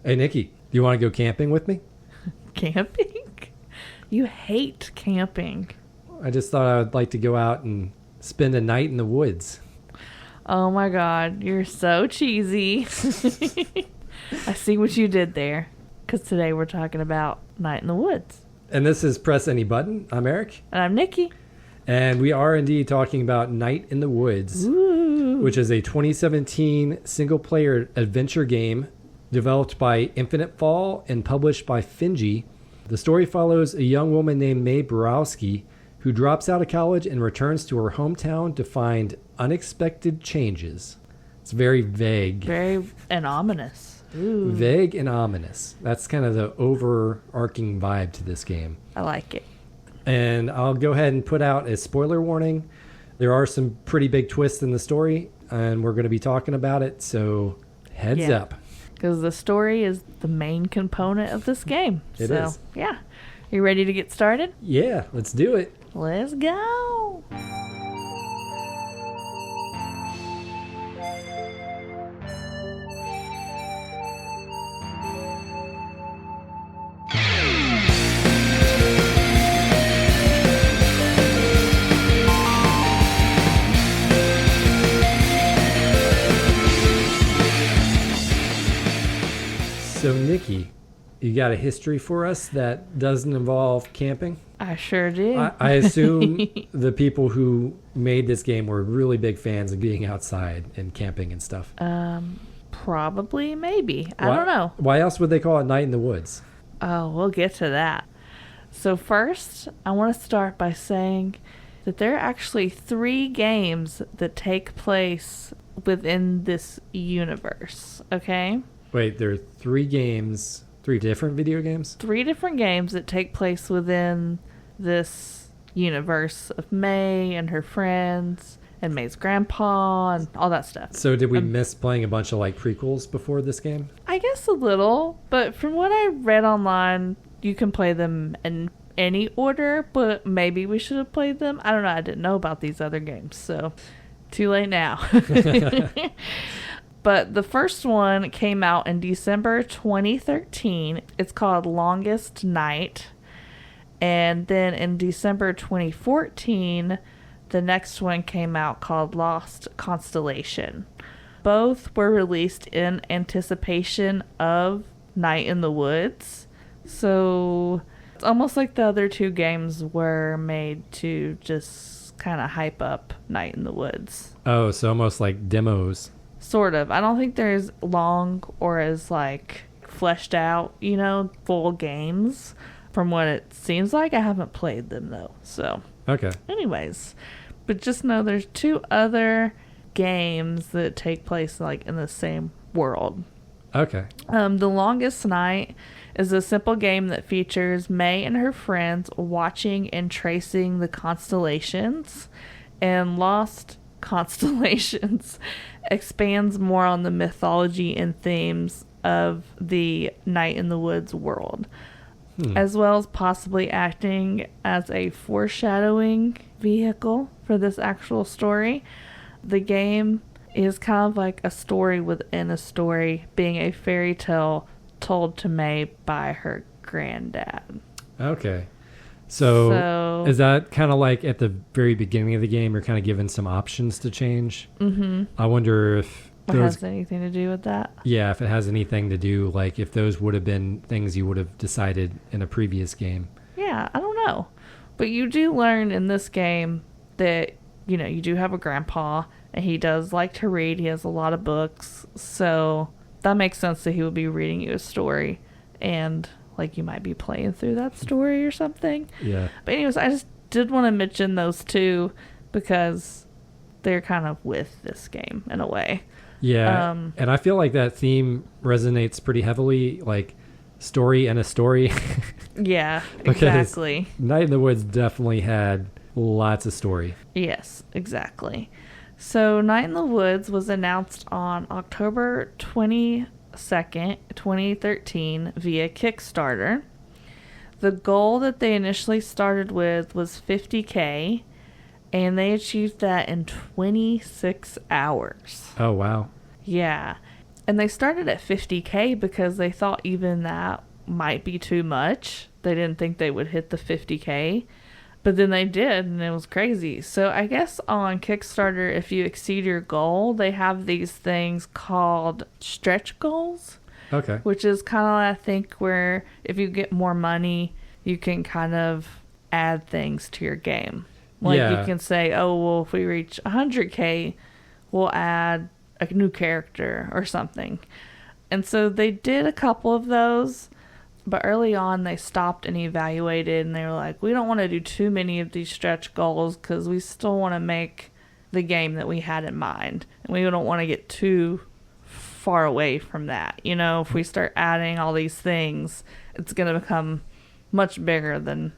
Hey, Nikki, do you want to go camping with me? Camping? You hate camping. I just thought I would like to go out and spend a night in the woods. Oh my God, you're so cheesy. I see what you did there. Because today we're talking about Night in the Woods. And this is Press Any Button. I'm Eric. And I'm Nikki. And we are indeed talking about Night in the Woods, which is a 2017 single-player adventure game developed by Infinite Fall and published by Finji. The story follows a young woman named Mae Borowski who drops out of college and returns to her hometown to find unexpected changes. It's very vague. Very and ominous. Ooh. Vague and ominous. That's kind of the overarching vibe to this game. I like it. And I'll go ahead and put out a spoiler warning. There are some pretty big twists in the story, and we're going to be talking about it, so heads up. Because the story is the main component of this game. It is. Yeah. You ready to get started? Yeah, let's do it. Let's go. So, Nikki, you got a history for us that doesn't involve camping? I sure do. I assume the people who made this game were really big fans of being outside and camping and stuff. Probably, maybe. I don't know. Why else would they call it Night in the Woods? Oh, we'll get to that. So first, I want to start by saying that there are actually 3 games that take place within this universe, okay? Wait, there are 3 games, 3 different video games? 3 different games that take place within this universe of Mae and her friends and Mae's grandpa and all that stuff. So did we miss playing a bunch of like prequels before this game? I guess a little, but from what I read online, you can play them in any order, but maybe we should have played them. I don't know. I didn't know about these other games, so too late now. But the first one came out in December 2013. It's called Longest Night. And then in December 2014, the next one came out called Lost Constellation. Both were released in anticipation of Night in the Woods. So it's almost like the other 2 games were made to just kind of hype up Night in the Woods. Oh, so almost like demos. Sort of. I don't think they're as long or as like fleshed out, full games. From what it seems like, I haven't played them though. So, okay. Anyways, but just know there's 2 other games that take place like in the same world. Okay. The Longest Night is a simple game that features Mae and her friends watching and tracing the constellations, and Lost Constellations expands more on the mythology and themes of the Night in the Woods world, as well as possibly acting as a foreshadowing vehicle for this actual story. The game is kind of like a story within a story, being a fairy tale told to Mae by her granddad. Okay. So is that kind of like at the very beginning of the game, you're kind of given some options to change? Mm-hmm. I wonder if it has anything to do with that. Yeah, if it has anything to do, like if those would have been things you would have decided in a previous game. Yeah, I don't know. But you do learn in this game that, you do have a grandpa, and he does like to read. He has a lot of books. So that makes sense that he would be reading you a story, and like you might be playing through that story or something. Yeah. But anyways, I just did want to mention those 2 because they're kind of with this game in a way. Yeah. And I feel like that theme resonates pretty heavily, like story and a story. Yeah, exactly. Night in the Woods definitely had lots of story. Yes, exactly. So Night in the Woods was announced on October 22nd, 2013 via Kickstarter. The goal that they initially started with was $50,000, and they achieved that in 26 hours. Oh, wow. Yeah. And they started at $50K because they thought even that might be too much. They didn't think they would hit the $50K. But then they did, and it was crazy. So I guess on Kickstarter, if you exceed your goal, they have these things called stretch goals. Okay. Which is kind of, I think, where if you get more money, you can kind of add things to your game. Like you can say, oh, well, if we reach 100K, we'll add a new character or something. And so they did a couple of those. But early on, they stopped and evaluated, and they were like, we don't want to do too many of these stretch goals because we still want to make the game that we had in mind. And we don't want to get too far away from that. You know, if we start adding all these things, it's going to become much bigger than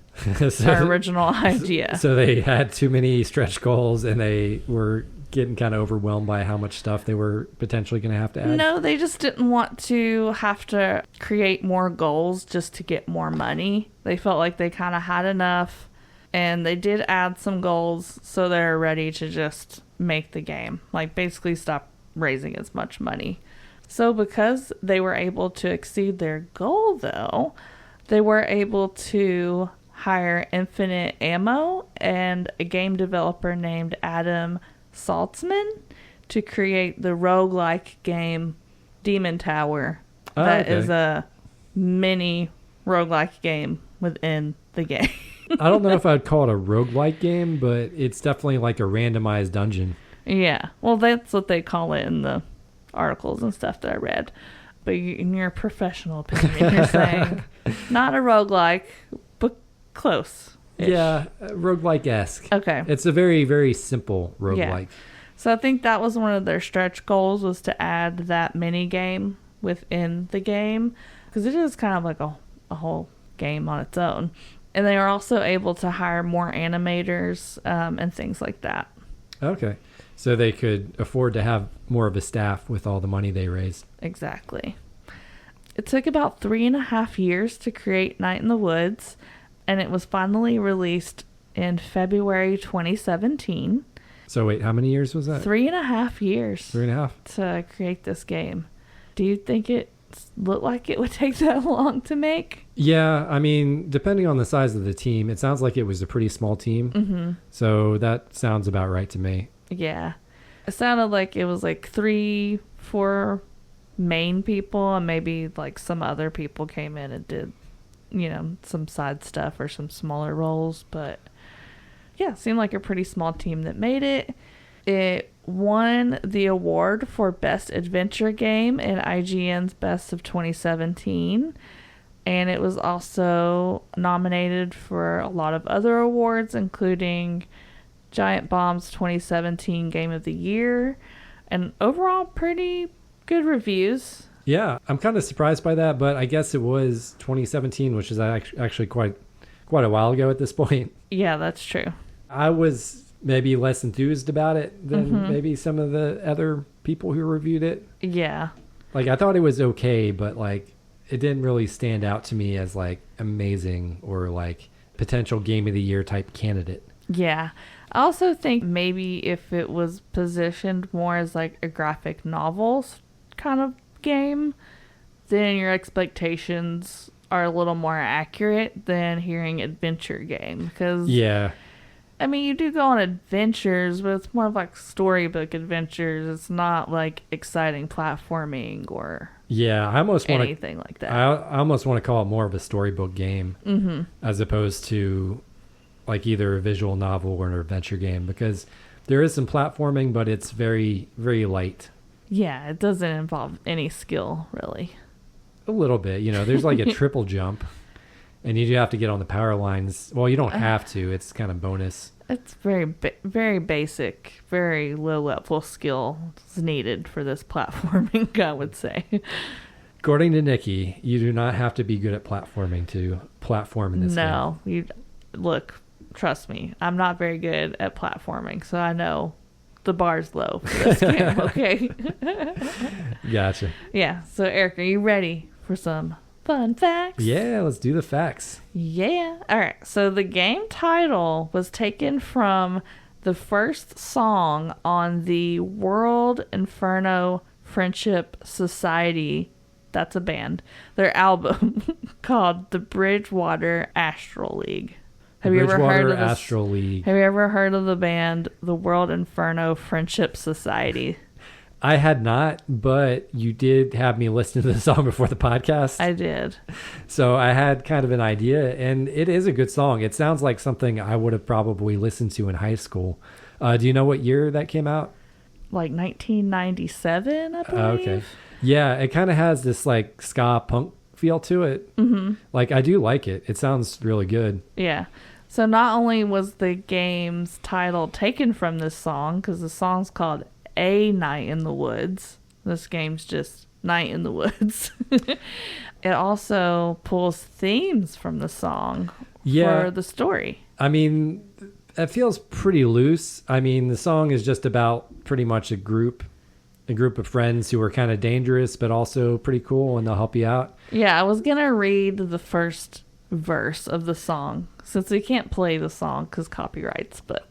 our original idea. So they had too many stretch goals, and they were getting kind of overwhelmed by how much stuff they were potentially going to have to add? No, they just didn't want to have to create more goals just to get more money. They felt like they kind of had enough, and they did add some goals, so they're ready to just make the game. Like, basically stop raising as much money. So because they were able to exceed their goal, though, they were able to hire Infinite Ammo and a game developer named Adam Saltzman to create the roguelike game Demon Tower. That is a mini roguelike game within the game. I don't know if I'd call it a roguelike game, but it's definitely like a randomized dungeon. Yeah. Well, that's what they call it in the articles and stuff that I read. But in your professional opinion, you're saying not a roguelike, but close. Yeah, roguelike-esque. Okay. It's a very, very simple roguelike. Yeah. So I think that was one of their stretch goals, was to add that mini game within the game, because it is kind of like a whole game on its own. And they are also able to hire more animators and things like that. Okay. So they could afford to have more of a staff with all the money they raised. Exactly. It took about 3.5 years to create Night in the Woods, and it was finally released in February 2017. So wait, how many years was that? 3.5 years. 3.5? To create this game. Do you think it looked like it would take that long to make? Yeah, I mean, depending on the size of the team, it sounds like it was a pretty small team. Mm-hmm. So that sounds about right to me. Yeah. It sounded like it was like 3-4 main people, and maybe like some other people came in and did, you know, some side stuff or some smaller roles. But yeah, it seemed like a pretty small team that made it. It won the award for Best Adventure Game in IGN's Best of 2017. And it was also nominated for a lot of other awards, including Giant Bomb's 2017 Game of the Year. And overall, pretty good reviews. Yeah, I'm kind of surprised by that, but I guess it was 2017, which is actually quite a while ago at this point. Yeah, that's true. I was maybe less enthused about it than maybe some of the other people who reviewed it. Yeah. Like, I thought it was okay, but like it didn't really stand out to me as like amazing or like potential Game of the Year type candidate. Yeah. I also think maybe if it was positioned more as like a graphic novel kind of game, then your expectations are a little more accurate than hearing adventure game. Because yeah, I mean, you do go on adventures, but it's more of like storybook adventures. It's not like exciting platforming or I almost want anything like that. I almost want to call it more of a storybook game as opposed to like either a visual novel or an adventure game, because there is some platforming, but it's very, very light. Yeah, it doesn't involve any skill, really. A little bit, you know, there's like a triple jump, and you do have to get on the power lines. Well, you don't have to. It's kind of bonus. It's very basic, very low-level skill is needed for this platforming, I would say. According to Nikki, you do not have to be good at platforming to platform in this game. No, look, trust me, I'm not very good at platforming, so I know the bar's low for this game, okay? Gotcha. Yeah, so Eric, are you ready for some fun facts? Yeah, let's do the facts. Yeah. All right, so the game title was taken from the first song on the World Inferno Friendship Society, that's a band, their album called The Bridgewater Astral League. Have you ever heard of Astral League? Have you ever heard of the band The World Inferno Friendship Society? I had not, but you did have me listen to the song before the podcast. I did. So I had kind of an idea, and it is a good song. It sounds like something I would have probably listened to in high school. Do you know what year that came out? Like 1997, I believe. Okay. Yeah, it kind of has this like ska punk feel to it. Mm-hmm. Like, I do like it. It sounds really good. Yeah. So not only was the game's title taken from this song, because the song's called A Night in the Woods. This game's just Night in the Woods. It also pulls themes from the song for the story. I mean, it feels pretty loose. I mean, the song is just about pretty much a group of friends who are kind of dangerous, but also pretty cool, and they'll help you out. Yeah, I was going to read the first verse of the song, since we can't play the song because copyrights, but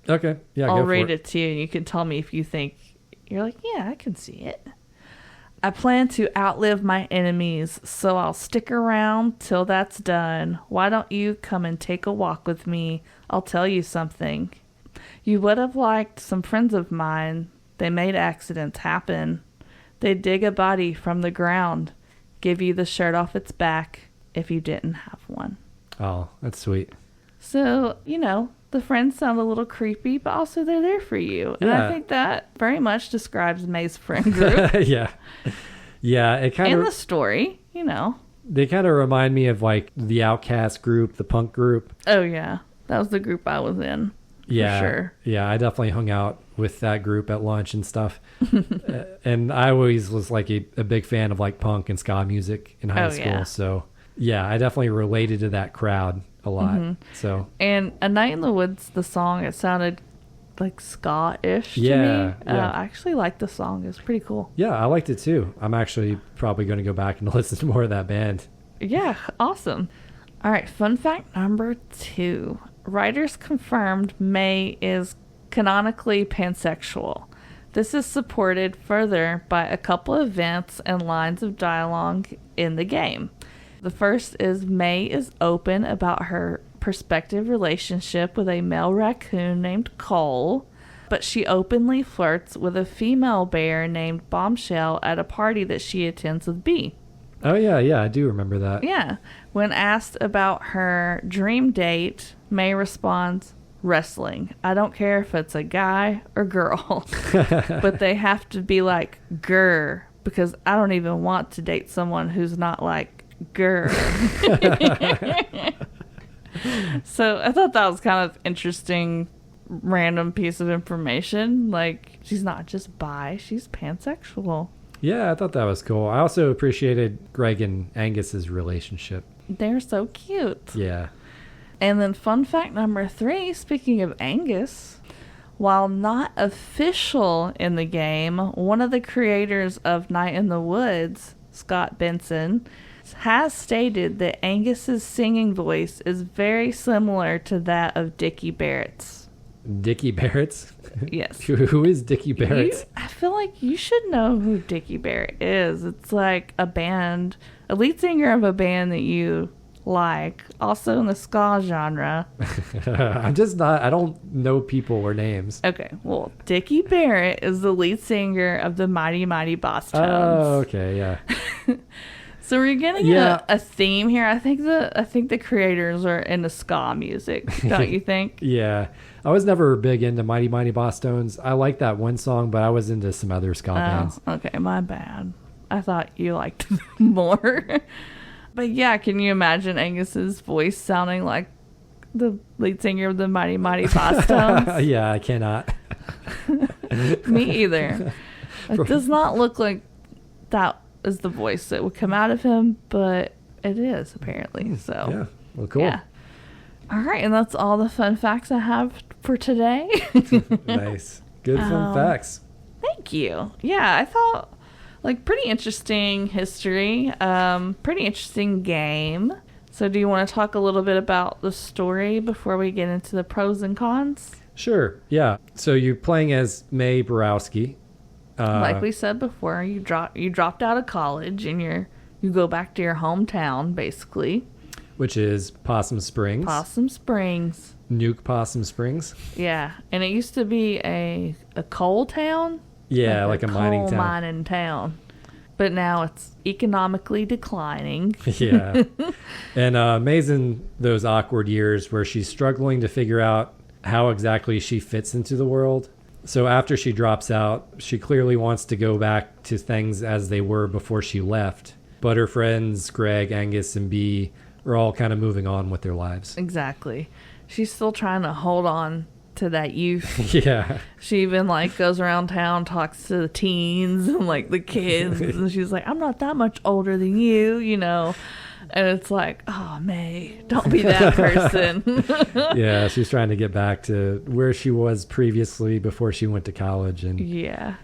okay, yeah, I'll read it to you, and you can tell me if you think, you're like, yeah, I can see it. I plan to outlive my enemies, so I'll stick around till that's done. Why don't you come and take a walk with me? I'll tell you something. You would have liked some friends of mine. They made accidents happen. They'd dig a body from the ground, give you the shirt off its back if you didn't have one. Oh, that's sweet. So, the friends sound a little creepy, but also they're there for you. And I think that very much describes Mae's friend group. Yeah. Yeah, it kind of... And the story, They kind of remind me of like the Outcast group, the punk group. Oh, yeah. That was the group I was in. Yeah. For sure. Yeah, I definitely hung out with that group at lunch and stuff. And I always was like a big fan of like punk and ska music in high school. Yeah. So, yeah, I definitely related to that crowd a lot. Mm-hmm. So, and A Night in the Woods, the song, it sounded like ska-ish to me. Yeah. I actually liked the song. It was pretty cool. Yeah, I liked it too. I'm actually probably going to go back and listen to more of that band. Yeah, awesome. All right, fun fact number 2. Writers confirmed Mae is canonically pansexual. This is supported further by a couple of events and lines of dialogue in the game. The first is Mae is open about her prospective relationship with a male raccoon named Cole, but she openly flirts with a female bear named Bombshell at a party that she attends with Bee. Oh, yeah, I do remember that. Yeah. When asked about her dream date, Mae responds, wrestling. I don't care if it's a guy or girl, but they have to be like grr, because I don't even want to date someone who's not like grr. So I thought that was kind of interesting, random piece of information. Like, she's not just bi, she's pansexual. Yeah, I thought that was cool. I also appreciated Greg and Angus's relationship. They're so cute. Yeah. And then fun fact number 3, speaking of Angus, while not official in the game, one of the creators of Night in the Woods, Scott Benson, has stated that Angus's singing voice is very similar to that of Dickie Barrett's. Dickie Barrett's? Yes. Who is Dickie Barrett? I feel like you should know who Dickie Barrett is. It's like a lead singer of a band that you like, also in the ska genre. I don't know people or names. Okay, well, Dickie Barrett is the lead singer of the Mighty Mighty Boss Tones. Oh, okay, yeah. So we're getting a theme here. I think the creators are into ska music, don't you think? Yeah. I was never big into Mighty Mighty Boss Tones. I like that one song, but I was into some other ska bands. Okay, my bad. I thought you liked them more. But yeah, can you imagine Angus's voice sounding like the lead singer of the Mighty Mighty Boss Tones? Yeah, I cannot. Me either. It does not look like that is the voice that would come out of him, but it is apparently. So yeah, well, cool. Yeah. All right, and that's all the fun facts I have for today. Nice, good fun facts. Thank you. Yeah, I thought pretty interesting history, pretty interesting game. So, do you want to talk a little bit about the story before we get into the pros and cons? Sure. Yeah. So you're playing as Mae Borowski, Like we said before, you dropped out of college and you go back to your hometown, basically. Which is Possum Springs. Possum Springs. Nuke Possum Springs. Yeah, and it used to be a coal town. Yeah, like a mining town. Mining town. But now it's economically declining. Yeah. And Mae's in those awkward years where she's struggling to figure out how exactly she fits into the world. So after she drops out, she clearly wants to go back to things as they were before she left. But her friends, Greg, Angus, and Bee, are all kind of moving on with their lives. Exactly. She's still trying to hold on to that youth. Yeah. She even like goes around town, talks to the teens and like the kids, and she's like, I'm not that much older than you, you know. And it's like, oh, Mae, don't be that person. Yeah, she's trying to get back to where she was previously before she went to college. And yeah.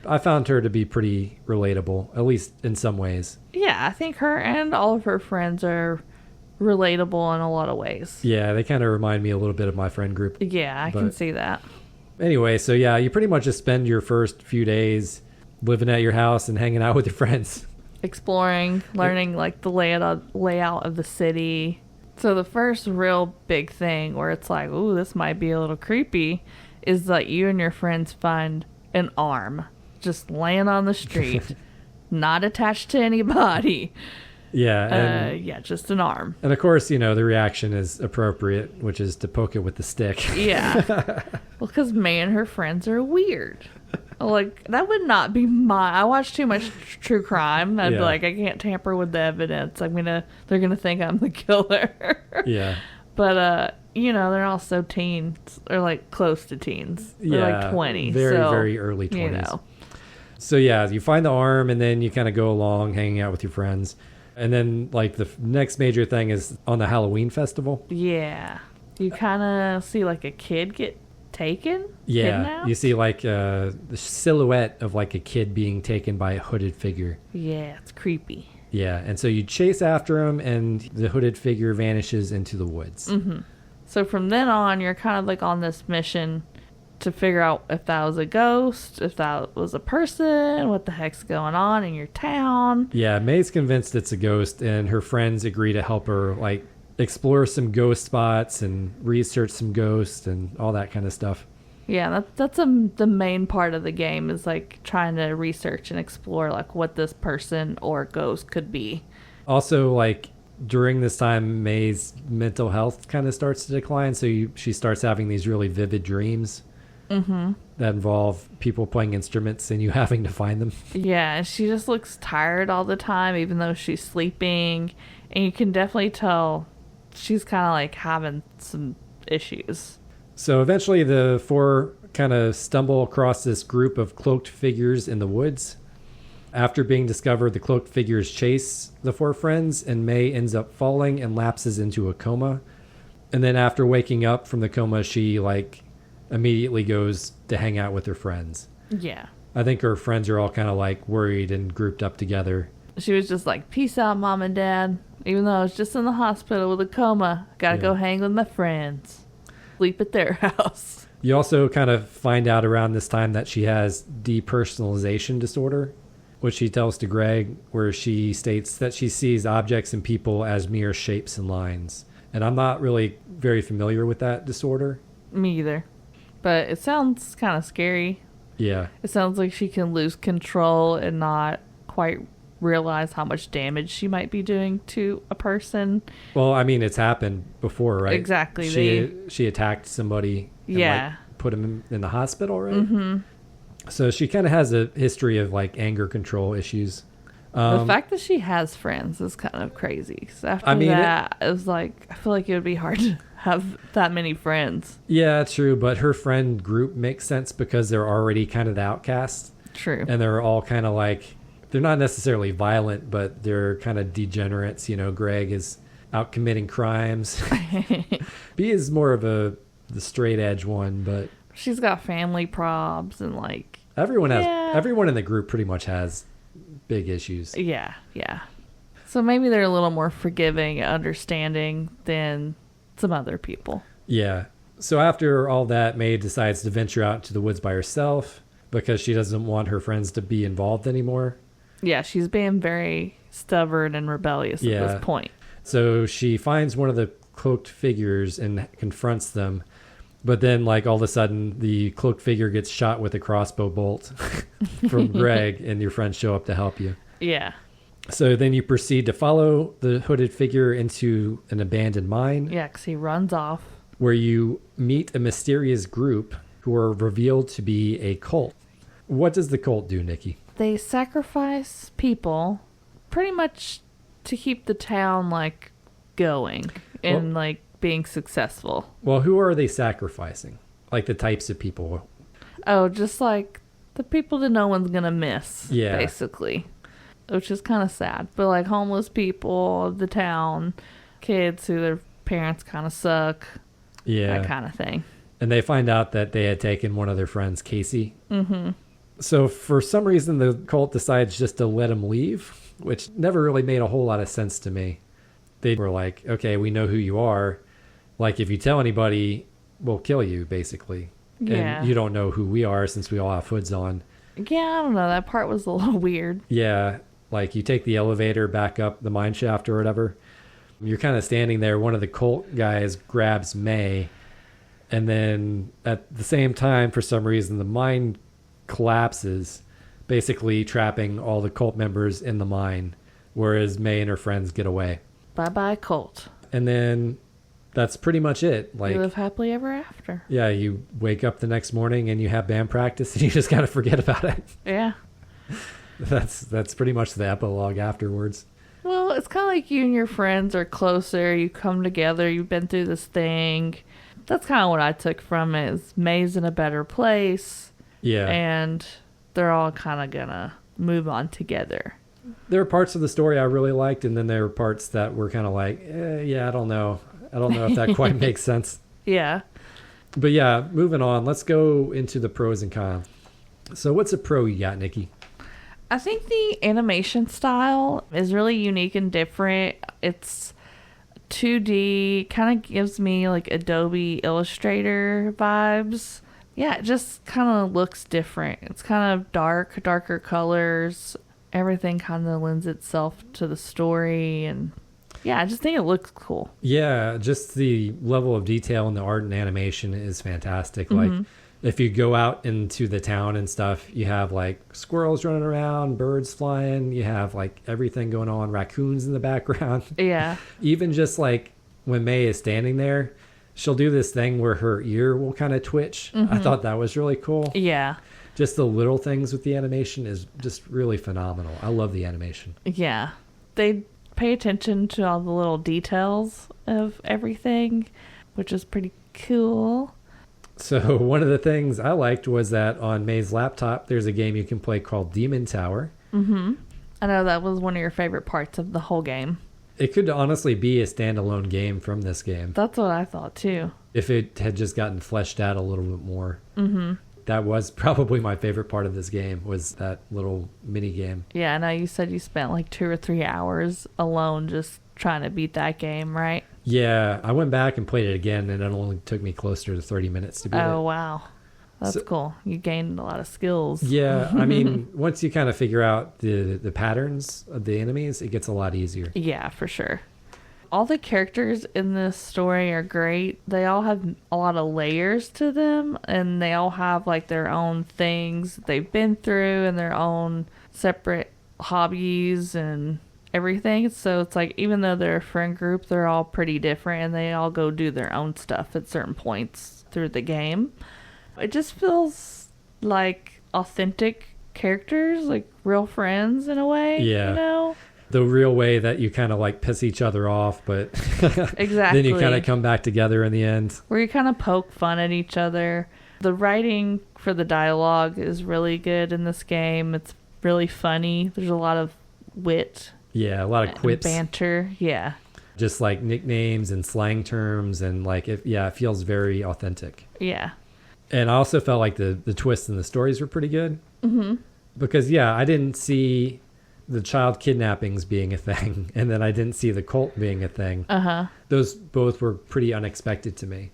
I found her to be pretty relatable, at least in some ways. Yeah, I think her and all of her friends are relatable in a lot of ways. Yeah, they kind of remind me a little bit of my friend group. Yeah, I can see that. Anyway, so yeah, you pretty much just spend your first few days living at your house and hanging out with your friends. Exploring, learning like the layout of the city. So the first real big thing where it's like, ooh, this might be a little creepy, is that you and your friends find an arm just laying on the street, not attached to anybody. Yeah. Yeah, just an arm. And of course, you know, the reaction is appropriate, which is to poke it with the stick. Yeah. Well, because Mae and her friends are weird. Like, that would not be I watch too much true crime. I'd be like, I can't tamper with the evidence. They're going to think I'm the killer. Yeah. But, you know, they're also teens, or like close to teens. They're like 20. Very, very early 20s. You know. So yeah, you find the arm and then you kind of go along hanging out with your friends. And then like the next major thing is on the Halloween festival. Yeah. You kind of see like a kid get taken. Yeah. Kidnapped? You see like the silhouette of like a kid being taken by a hooded figure. Yeah, it's creepy. Yeah. And so you chase after him and the hooded figure vanishes into the woods. Mm-hmm. So from then on, you're kind of like on this mission to figure out if that was a ghost, if that was a person, what the heck's going on in your town. Yeah, Mae's convinced it's a ghost, and her friends agree to help her, like, explore some ghost spots and research some ghosts and all that kind of stuff. Yeah, that's the main part of the game, is, like, trying to research and explore, like, what this person or ghost could be. Also, like, during this time, Mae's mental health kind of starts to decline, so she starts having these really vivid dreams. Mm-hmm. That involve people playing instruments and you having to find them. Yeah, and she just looks tired all the time, even though she's sleeping. And you can definitely tell she's kind of like having some issues. So eventually the four kind of stumble across this group of cloaked figures in the woods. After being discovered, the cloaked figures chase the four friends, and Mae ends up falling and lapses into a coma. And then after waking up from the coma, she like immediately goes to hang out with her friends. Yeah. I think her friends are all kind of like worried and grouped up together. She was just like, peace out, Mom and Dad. Even though I was just in the hospital with a coma, gotta go hang with my friends. Sleep at their house. You also kind of find out around this time that she has depersonalization disorder, which she tells to Greg, where she states that she sees objects and people as mere shapes and lines. And I'm not really very familiar with that disorder. Me either. But it sounds kind of scary. Yeah. It sounds like she can lose control and not quite realize how much damage she might be doing to a person. Well, I mean, it's happened before, right? Exactly. She attacked somebody and like, put him in the hospital, right? Mm-hmm. So she kind of has a history of like anger control issues. The fact that she has friends is kind of crazy. So after that, it was like, I feel like it would be hard to have that many friends. Yeah, true. But her friend group makes sense because they're already kind of the outcasts. True. And they're all kind of like, they're not necessarily violent, but they're kind of degenerates. You know, Greg is out committing crimes. B is more of the straight edge one, but she's got family probs and like everyone in the group pretty much has big issues. Yeah. So maybe they're a little more forgiving, understanding than some other people. Yeah. So after all that, Mae decides to venture out into the woods by herself. because she doesn't want her friends to be involved anymore. Yeah, she's being very stubborn and rebellious at this point. So she finds one of the cloaked figures and confronts them. But then, like, all of a sudden, the cloaked figure gets shot with a crossbow bolt from Greg, and your friends show up to help you. Yeah. So then you proceed to follow the hooded figure into an abandoned mine. Yeah, because he runs off. Where you meet a mysterious group who are revealed to be a cult. What does the cult do, Nikki? They sacrifice people pretty much to keep the town, like, going and, like, being successful. Well, who are they sacrificing? Like, the types of people? Oh, just, like, the people that no one's gonna miss, yeah. Basically. Which is kind of sad. But, like, homeless people of the town, kids who their parents kind of suck. Yeah. That kind of thing. And they find out that they had taken one of their friends, Casey. Mm-hmm. So for some reason, the cult decides just to let him leave, which never really made a whole lot of sense to me. They were like, okay, we know who you are. Like, if you tell anybody, we'll kill you, basically. Yeah. And you don't know who we are since we all have hoods on. Yeah, I don't know. That part was a little weird. Yeah. Like, you take the elevator back up the mine shaft or whatever. You're kind of standing there. One of the cult guys grabs Mae. And then at the same time, for some reason, the mine collapses, basically trapping all the cult members in the mine, whereas Mae and her friends get away. Bye-bye, cult. And then that's pretty much it. Like, you live happily ever after. Yeah, you wake up the next morning and you have band practice and you just gotta forget about it. Yeah. That's pretty much the epilogue afterwards. Well, it's kind of like you and your friends are closer. You come together. You've been through this thing. That's kind of what I took from it. Is Mae's in a better place. Yeah. And they're all kind of gonna move on together. There were parts of the story I really liked, and then there were parts that were kind of like, yeah, I don't know. I don't know if that quite makes sense. Yeah. But yeah, moving on. Let's go into the pros and cons. So what's a pro you got, Nikki? I think the animation style is really unique and different. It's 2D, kind of gives me like Adobe Illustrator vibes. Yeah, it just kind of looks different. It's kind of darker colors. Everything kind of lends itself to the story, and yeah, I just think it looks cool. Yeah, just the level of detail in the art and animation is fantastic. Like, if you go out into the town and stuff, you have like squirrels running around, birds flying, you have like everything going on, raccoons in the background. Yeah. Even just like when Mae is standing there, she'll do this thing where her ear will kind of twitch. I thought that was really cool. Yeah. Just the little things with the animation is just really phenomenal. I love the animation. Yeah. They pay attention to all the little details of everything, which is pretty cool. So one of the things I liked was that on Mae's laptop, there's a game you can play called Demon Tower. Mm-hmm. I know that was one of your favorite parts of the whole game. It could honestly be a standalone game from this game. That's what I thought, too. If it had just gotten fleshed out a little bit more. Mm-hmm. That was probably my favorite part of this game, was that little mini game. Yeah, I know you said you spent like 2 or 3 hours alone just trying to beat that game, right? Yeah, I went back and played it again, and it only took me closer to 30 minutes to beat it. Oh, wow. That's cool. You gained a lot of skills. Yeah, I mean, once you kind of figure out the patterns of the enemies, it gets a lot easier. Yeah, for sure. All the characters in this story are great. They all have a lot of layers to them, and they all have like their own things they've been through and their own separate hobbies and everything. So it's like, even though they're a friend group, they're all pretty different, and they all go do their own stuff at certain points through the game. It just feels like authentic characters, like real friends in a way. Yeah. You know? The real way that you kind of like piss each other off, but Exactly. then you kind of come back together in the end. Where you kind of poke fun at each other. The writing for the dialogue is really good in this game. It's really funny. There's a lot of wit. Yeah, a lot of quips. Banter. Yeah. Just like nicknames and slang terms, and like, it feels very authentic. Yeah. And I also felt like the twists in the stories were pretty good. Mm-hmm. Because, yeah, I didn't see the child kidnappings being a thing, and then I didn't see the cult being a thing. Uh-huh. Those both were pretty unexpected to me.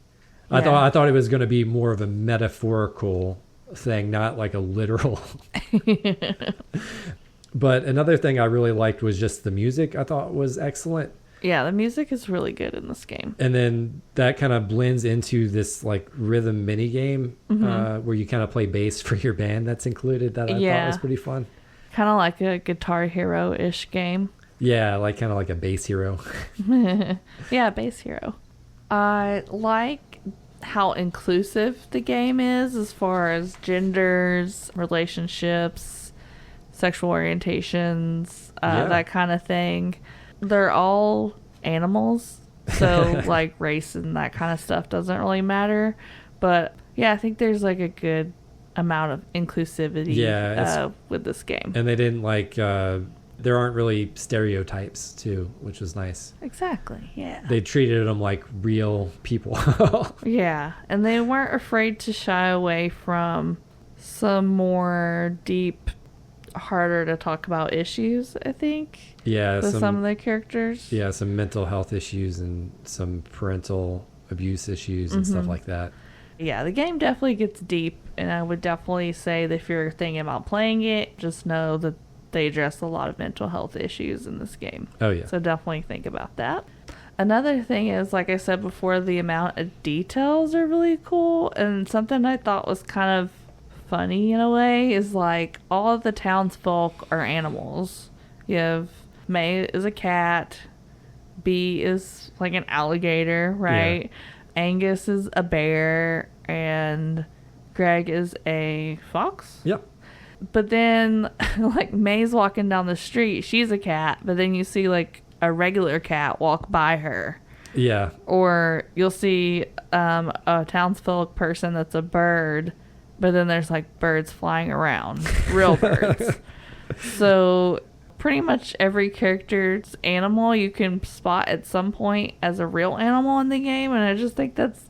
Yeah. I thought it was going to be more of a metaphorical thing, not like a literal. But another thing I really liked was just the music. I thought was excellent. Yeah, the music is really good in this game. And then that kind of blends into this like rhythm mini game where you kind of play bass for your band that's included that I thought was pretty fun. Kind of like a Guitar Hero-ish game. Yeah, like kind of like a bass hero. Yeah, bass hero. I like how inclusive the game is as far as genders, relationships, sexual orientations, that kind of thing. They're all animals, so like race and that kind of stuff doesn't really matter. But yeah, I think there's like a good amount of inclusivity with this game. And they didn't like there aren't really stereotypes too, which was nice. Exactly, yeah. They treated them like real people. Yeah, and they weren't afraid to shy away from some more deep, harder to talk about issues, I think. Yeah, with some of the characters. Yeah, some mental health issues and some parental abuse issues and stuff like that. Yeah, the game definitely gets deep, and I would definitely say that if you're thinking about playing it, just know that they address a lot of mental health issues in this game. Oh, yeah. So definitely think about that. Another thing is, like I said before, the amount of details are really cool, and something I thought was kind of funny in a way is like all of the townsfolk are animals. You have Mae is a cat, B is like an alligator, right? Yeah. Angus is a bear, and Greg is a fox. Yep. But then like Mae's walking down the street, she's a cat, but then you see like a regular cat walk by her. Yeah. Or you'll see a townsfolk person that's a bird, but then there's like birds flying around, real birds. So pretty much every character's animal you can spot at some point as a real animal in the game, and I just think that's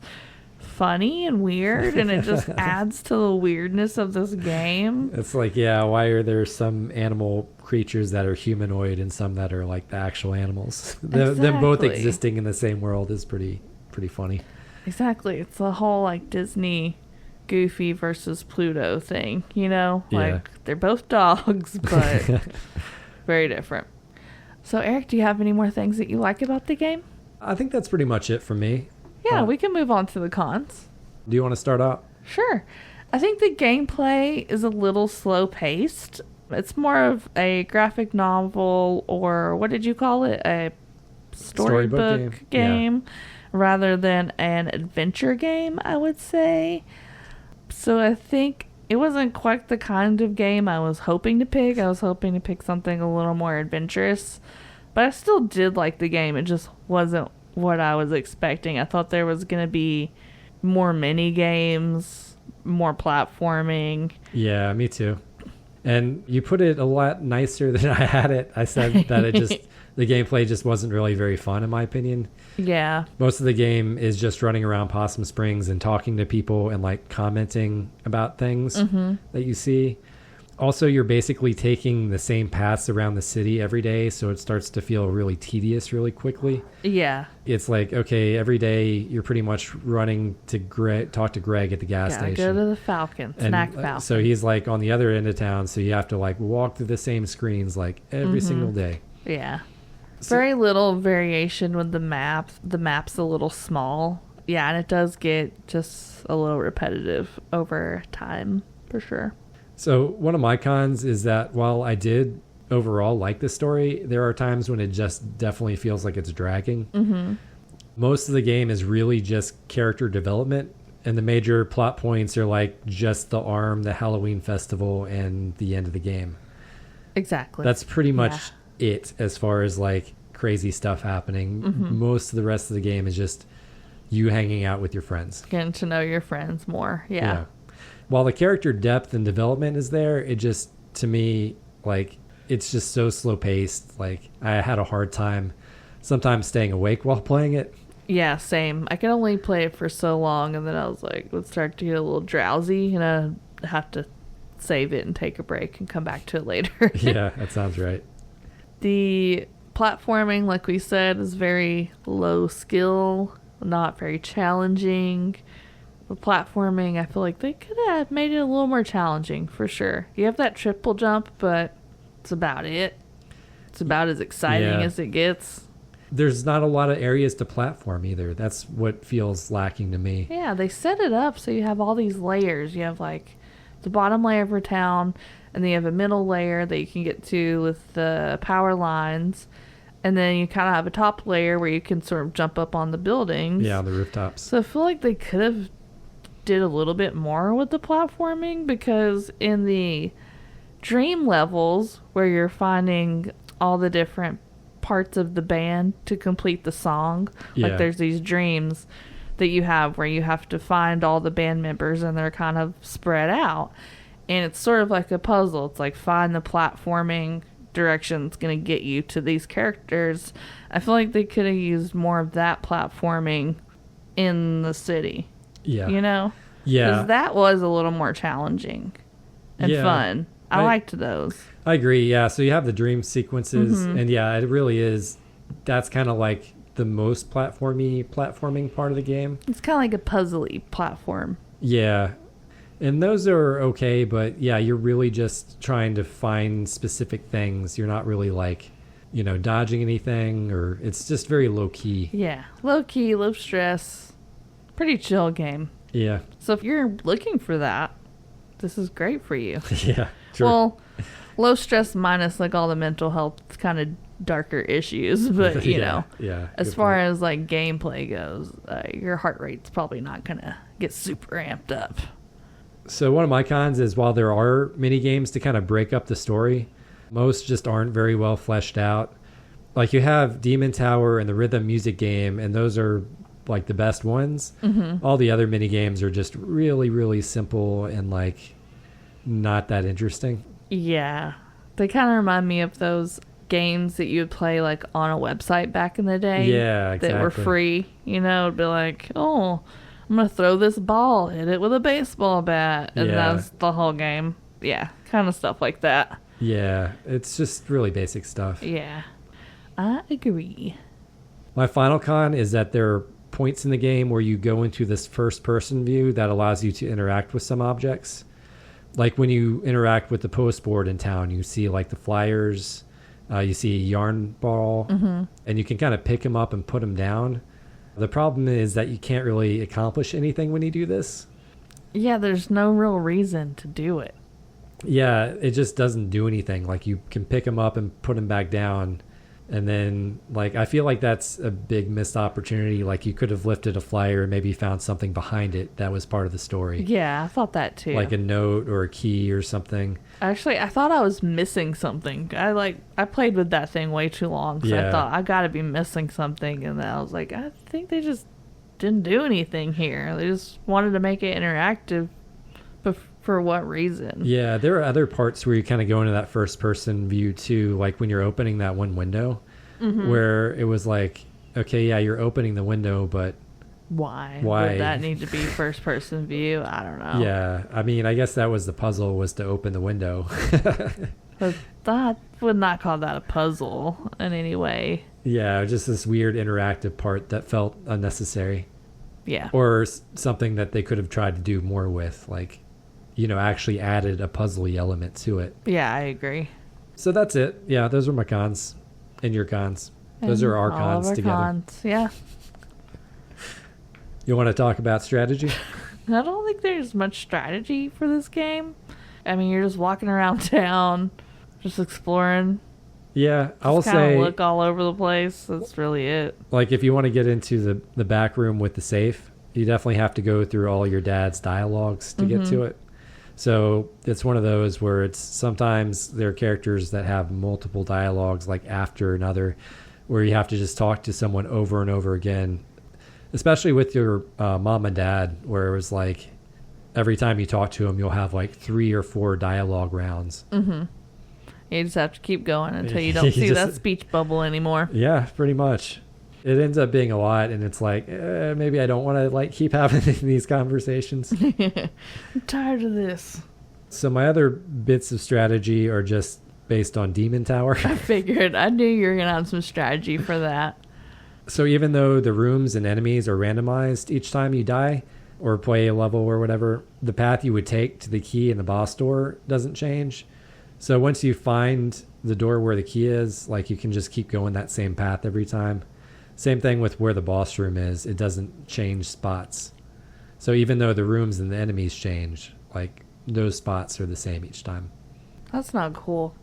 funny and weird, and it just adds to the weirdness of this game. It's like, yeah, why are there some animal creatures that are humanoid and some that are like the actual animals? Exactly. Them both existing in the same world is pretty funny. Exactly. It's the whole like Disney Goofy versus Pluto thing, you know? Like they're both dogs, but very different. So Eric, do you have any more things that you like about the game? I think that's pretty much it for me. Yeah, we can move on to the cons. Do you want to start out? Sure. I think the gameplay is a little slow paced. It's more of a graphic novel, or what did you call it? A storybook game rather than an adventure game, I would say. So I think it wasn't quite the kind of game I was hoping to pick. I was hoping to pick something a little more adventurous, but I still did like the game. It just wasn't what I was expecting. I thought there was going to be more mini games, more platforming. Yeah, me too. And you put it a lot nicer than I had it. I said that the gameplay just wasn't really very fun, in my opinion. Yeah. Most of the game is just running around Possum Springs and talking to people and like commenting about things that you see. Also, you're basically taking the same paths around the city every day, so it starts to feel really tedious really quickly. Yeah. It's like, okay, every day you're pretty much running to talk to Greg at the gas station. Go to the Falcon, Snack Falcon. So he's like on the other end of town, so you have to like walk through the same screens like every single day. Yeah. Very little variation with the map. The map's a little small. Yeah, and it does get just a little repetitive over time, for sure. So one of my cons is that while I did overall like the story, there are times when it just definitely feels like it's dragging. Most of the game is really just character development, and the major plot points are like just the arm, the Halloween festival, and the end of the game. Exactly. That's pretty much it as far as like crazy stuff happening. Most of the rest of the game is just you hanging out with your friends. Getting to know your friends more. Yeah. While the character depth and development is there, it just, to me, like, it's just so slow paced. Like, I had a hard time sometimes staying awake while playing it. Yeah, same. I could only play it for so long, and then I was like, would start to get a little drowsy, and I have to save it and take a break and come back to it later. Yeah, that sounds right. The platforming, like we said, is very low skill, not very challenging. The platforming, I feel like they could have made it a little more challenging, for sure. You have that triple jump, but it's about it. It's about as exciting as it gets. There's not a lot of areas to platform either. That's what feels lacking to me. Yeah, they set it up so you have all these layers. You have, like, the bottom layer of your town, and then you have a middle layer that you can get to with the power lines. And then you kind of have a top layer where you can sort of jump up on the buildings. Yeah, the rooftops. So I feel like they could have did a little bit more with the platforming, because in the dream levels where you're finding all the different parts of the band to complete the song, like there's these dreams that you have where you have to find all the band members and they're kind of spread out. And it's sort of like a puzzle. It's like find the platforming direction that's going to get you to these characters. I feel like they could have used more of that platforming in the city. Yeah. You know? Yeah. Because that was a little more challenging and fun. I liked those. I agree. Yeah. So you have the dream sequences, and it really is. That's kind of like the most platforming part of the game. It's kind of like a puzzly platform. Yeah. And those are okay, but yeah, you're really just trying to find specific things. You're not really like, dodging anything, or it's just very low key. Yeah. Low key, low stress. Pretty chill game. Yeah. So if you're looking for that, this is great for you. Yeah. Sure. Well, low stress minus like all the mental health kind of darker issues, but Yeah. As far as like gameplay goes, your heart rate's probably not gonna get super amped up. So one of my cons is, while there are mini games to kind of break up the story, most just aren't very well fleshed out. Like, you have Demon Tower and the rhythm music game, and those are like the best ones. All the other mini games are just really, really simple and like not that interesting. Yeah, they kind of remind me of those games that you would play like on a website back in the day. Yeah, exactly. That were free. It'd be like, oh, I'm gonna throw this ball, hit it with a baseball bat, and that's the whole game. Yeah, kind of stuff like that. Yeah, it's just really basic stuff. Yeah, I agree. My final con is that there are points in the game where you go into this first-person view that allows you to interact with some objects. Like when you interact with the post board in town, you see like the flyers, you see a yarn ball, and you can kind of pick them up and put them down. The problem is that you can't really accomplish anything when you do this. Yeah, there's no real reason to do it. Yeah, it just doesn't do anything. Like, you can pick them up and put them back down. And then, like, I feel like that's a big missed opportunity. Like, you could have lifted a flyer and maybe found something behind it that was part of the story. Yeah, I thought that too. Like a note or a key or something. Actually, I thought I was missing something. I played with that thing way too long, so I thought I gotta be missing something, and then I was like, I think they just didn't do anything here. They just wanted to make it interactive, but for what reason? Yeah, there are other parts where you kind of go into that first person view too, like when you're opening that one window, where it was like, okay, yeah, you're opening the window, but why would that need to be first person view? I don't know. Yeah, I mean, I guess that was the puzzle, was to open the window. But that would not call that a puzzle in any way. Yeah, just this weird interactive part that felt unnecessary. Yeah. Or something that they could have tried to do more with, like, actually added a puzzly element to it. Yeah, I agree. So that's it. Yeah, those are my cons and your cons. Those are our cons together. Cons. Yeah. You want to talk about strategy? I don't think there's much strategy for this game. I mean, you're just walking around town, just exploring. Yeah, I will say, look all over the place. That's really it. Like, if you want to get into the back room with the safe, you definitely have to go through all your dad's dialogues to get to it. So it's one of those where it's sometimes there are characters that have multiple dialogues, like after another, where you have to just talk to someone over and over again, especially with your mom and dad, where it was like every time you talk to them, you'll have like 3 or 4 dialogue rounds. You just have to keep going until you don't see that speech bubble anymore. Yeah, pretty much. It ends up being a lot, and it's like, maybe I don't want to like keep having these conversations. I'm tired of this. So my other bits of strategy are just based on Demon Tower. I figured. I knew you were going to have some strategy for that. So even though the rooms and enemies are randomized each time you die, or play a level or whatever, the path you would take to the key in the boss door doesn't change. So once you find the door where the key is, like, you can just keep going that same path every time. Same thing with where the boss room is. It doesn't change spots. So even though the rooms and the enemies change, like, those spots are the same each time. That's not cool.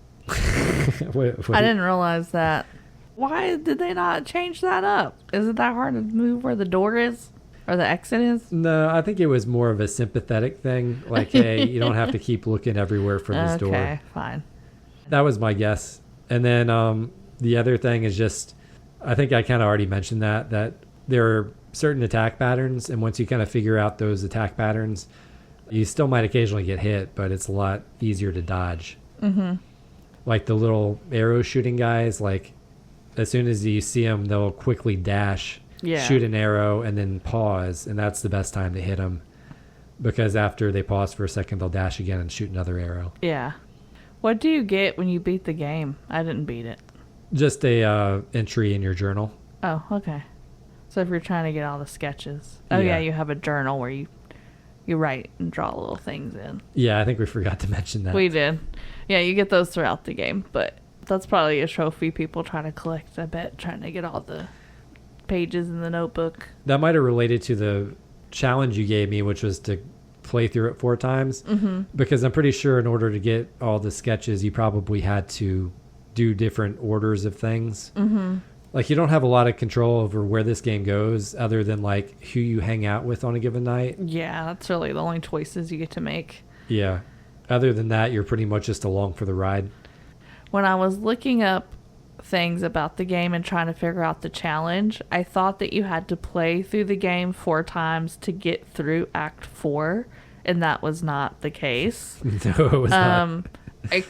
what I didn't realize that. Why did they not change that up? Is it that hard to move where the door is? Or the exit is? No, I think it was more of a sympathetic thing. Like, hey, you don't have to keep looking everywhere for this door. Okay, fine. That was my guess. And then the other thing is just, I think I kind of already mentioned that there are certain attack patterns. And once you kind of figure out those attack patterns, you still might occasionally get hit, but it's a lot easier to dodge. Mm-hmm. Like the little arrow shooting guys, like, as soon as you see them, they'll quickly dash, shoot an arrow, and then pause. And that's the best time to hit them. Because after they pause for a second, they'll dash again and shoot another arrow. Yeah. What do you get when you beat the game? I didn't beat it. Just a entry in your journal. Oh, okay. So if you're trying to get all the sketches. Oh, yeah, you have a journal where you write and draw little things in. Yeah, I think we forgot to mention that. We did. Yeah, you get those throughout the game, but that's probably a trophy people try to collect, I bet, trying to get all the pages in the notebook. That might have related to the challenge you gave me, which was to play through it 4 times. Mm-hmm. Because I'm pretty sure in order to get all the sketches, you probably had to do different orders of things. Mm-hmm. Like, you don't have a lot of control over where this game goes other than, like, who you hang out with on a given night. Yeah, that's really the only choices you get to make. Yeah. Other than that, you're pretty much just along for the ride. When I was looking up things about the game and trying to figure out the challenge, I thought that you had to play through the game 4 times to get through Act 4, and that was not the case. No, it was not.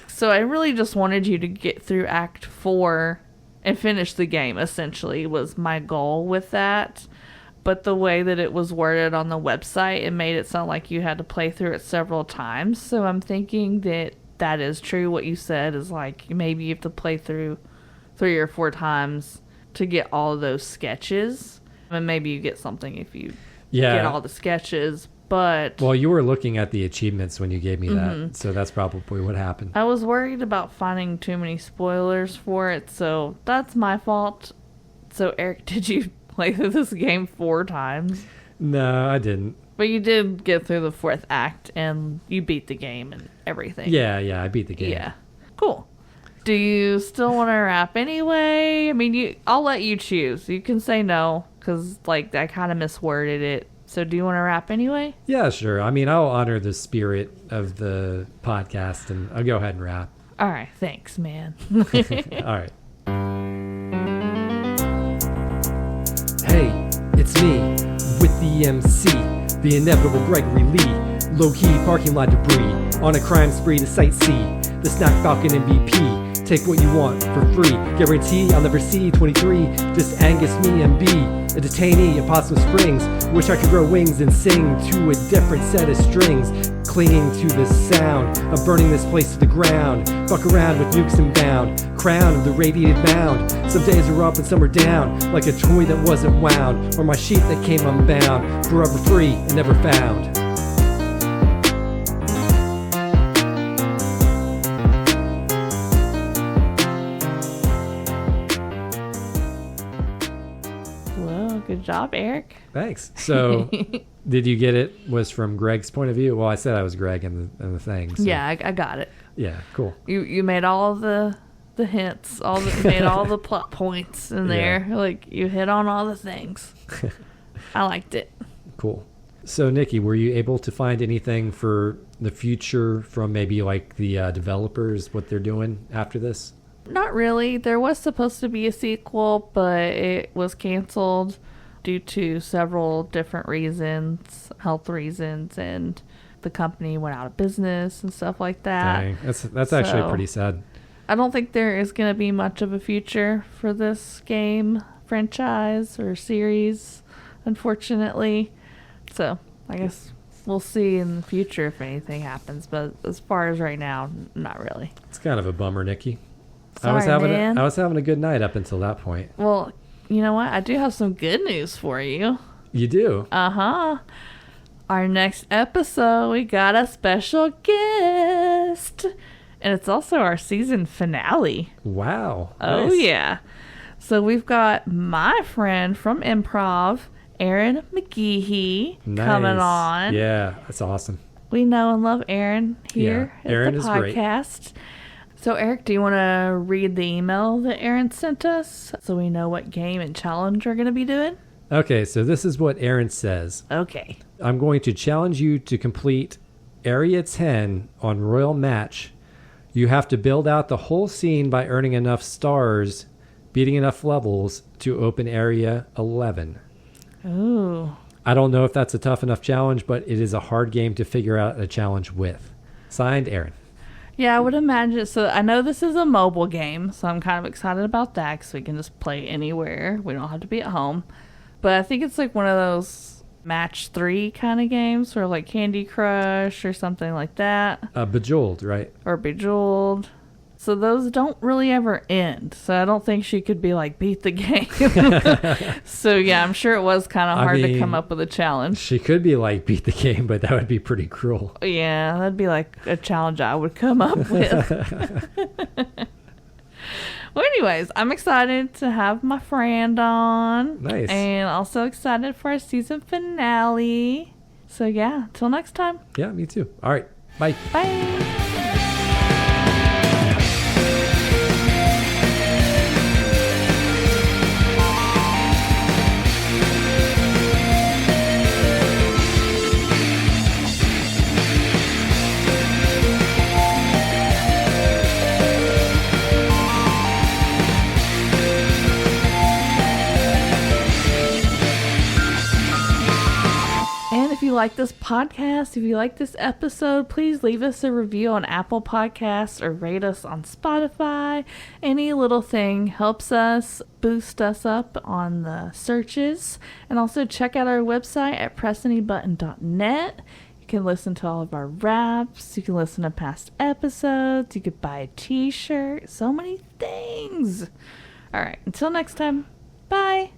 So I really just wanted you to get through Act 4 and finish the game, essentially, was my goal with that. But the way that it was worded on the website, it made it sound like you had to play through it several times. So I'm thinking that is true. What you said is, like, maybe you have to play through 3 or 4 times to get all of those sketches. And maybe you get something if you get all the sketches. But well, you were looking at the achievements when you gave me that, so that's probably what happened. I was worried about finding too many spoilers for it, so that's my fault. So, Eric, did you play through this game 4 times? No, I didn't. But you did get through the 4th act, and you beat the game and everything. Yeah, I beat the game. Yeah, cool. Do you still want to wrap anyway? I mean, I'll let you choose. You can say no, because, like, I kind of misworded it. So do you want to wrap anyway? Yeah, sure. I mean, I'll honor the spirit of the podcast, and I'll go ahead and wrap. All right. Thanks, man. All right. Hey, it's me with the MC, the inevitable Gregory Lee. Low-key parking lot debris, on a crime spree to sightsee. The Snack Falcon MVP. Take what you want for free. Guarantee I'll never see 23. Just Angus, me, and B. A detainee at Possum Springs. Wish I could grow wings and sing to a different set of strings. Clinging to the sound of burning this place to the ground. Fuck around with nukes and bound. Crown of the radiated mound. Some days are up and some are down. Like a toy that wasn't wound. Or my sheep that came unbound. Forever free and never found. Good job, Eric. Thanks. So, did you get it? Was from Greg's point of view? Well, I said I was Greg in the thing. So. Yeah, I got it. Yeah, cool. You made all the hints, made all the plot points in there. Like, you hit on all the things. I liked it. Cool. So, Nikki, were you able to find anything for the future from maybe like the developers, what they're doing after this? Not really. There was supposed to be a sequel, but it was canceled due to several different reasons, health reasons, and the company went out of business and stuff like that. Dang, that's actually pretty sad. I don't think there is going to be much of a future for this game franchise or series, unfortunately. So I guess we'll see in the future if anything happens, but as far as right now, not really. It's kind of a bummer, Nikki. Sorry, I was having a good night up until that point. Well, you know what? I do have some good news for you. You do? Uh-huh. Our next episode, we got a special guest. And it's also our season finale. Wow. Oh, nice. yeah. So we've got my friend from improv, Aaron McGeehee, coming on. Yeah, that's awesome. We know and love Aaron here at Aaron the is great. podcast. So, Eric, do you want to read the email that Aaron sent us so we know what game and challenge we're going to be doing? Okay, so this is what Aaron says. Okay. I'm going to challenge you to complete Area 10 on Royal Match. You have to build out the whole scene by earning enough stars, beating enough levels to open Area 11. Ooh. I don't know if that's a tough enough challenge, but it is a hard game to figure out a challenge with. Signed, Aaron. Yeah, I would imagine. So I know this is a mobile game, so I'm kind of excited about that because we can just play anywhere. We don't have to be at home. But I think it's like one of those match 3 kind of games, or like Candy Crush or something like that. Bejeweled, right? Or Bejeweled. So those don't really ever end. So I don't think she could be like, beat the game. So yeah, I'm sure it was kind of hard to come up with a challenge. She could be like, beat the game, but that would be pretty cruel. Yeah, that'd be like a challenge I would come up with. Well, anyways, I'm excited to have my friend on. Nice. And also excited for our season finale. So yeah, till next time. Yeah, me too. All right. Bye. Bye. If you like this podcast, if you like this episode, please leave us a review on Apple Podcasts or rate us on Spotify. Any little thing helps us boost us up on the searches. And also check out our website at pressanybutton.net. You can listen to all of our raps. You can listen to past episodes. You could buy a t-shirt. So many things. All right. Until next time. Bye.